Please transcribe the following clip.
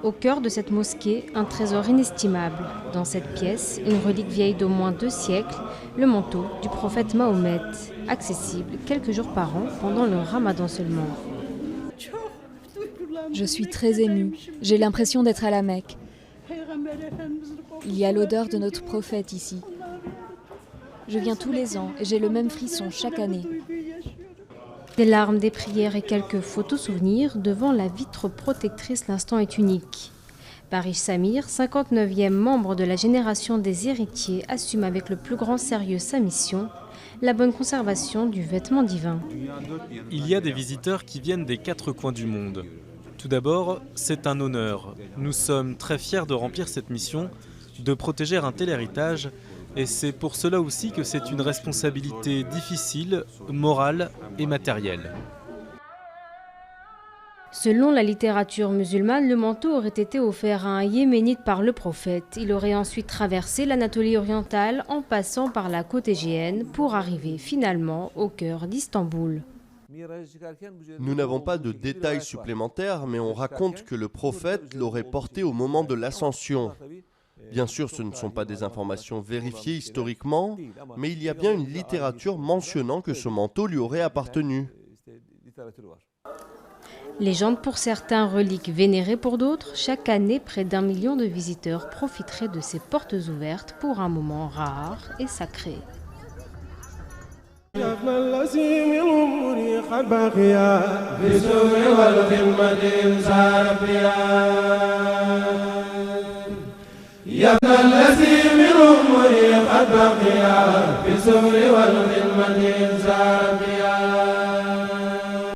Au cœur de cette mosquée, un trésor inestimable. Dans cette pièce, une relique vieille d'au moins 2 siècles, le manteau du prophète Mahomet, accessible quelques jours par an pendant le ramadan seulement. Je suis très émue. J'ai l'impression d'être à la Mecque. Il y a l'odeur de notre prophète ici. Je viens tous les ans et j'ai le même frisson chaque année. Des larmes, des prières et quelques photos souvenirs, devant la vitre protectrice, l'instant est unique. Barish Samir, 59e membre de la génération des héritiers, assume avec le plus grand sérieux sa mission, la bonne conservation du vêtement divin. Il y a des visiteurs qui viennent des 4 coins du monde. Tout d'abord, c'est un honneur. Nous sommes très fiers de remplir cette mission, de protéger un tel héritage, et c'est pour cela aussi que c'est une responsabilité difficile, morale et matérielle. Selon la littérature musulmane, le manteau aurait été offert à un Yéménite par le prophète. Il aurait ensuite traversé l'Anatolie orientale en passant par la côte égéenne pour arriver finalement au cœur d'Istanbul. Nous n'avons pas de détails supplémentaires, mais on raconte que le prophète l'aurait porté au moment de l'ascension. Bien sûr, ce ne sont pas des informations vérifiées historiquement, mais il y a bien une littérature mentionnant que ce manteau lui aurait appartenu. Légende pour certains, relique vénérée pour d'autres, chaque année, près d'1 million de visiteurs profiteraient de ces portes ouvertes pour un moment rare et sacré. يا ابن الذي من عمري قد بقي في الزهر والخدمة زابيا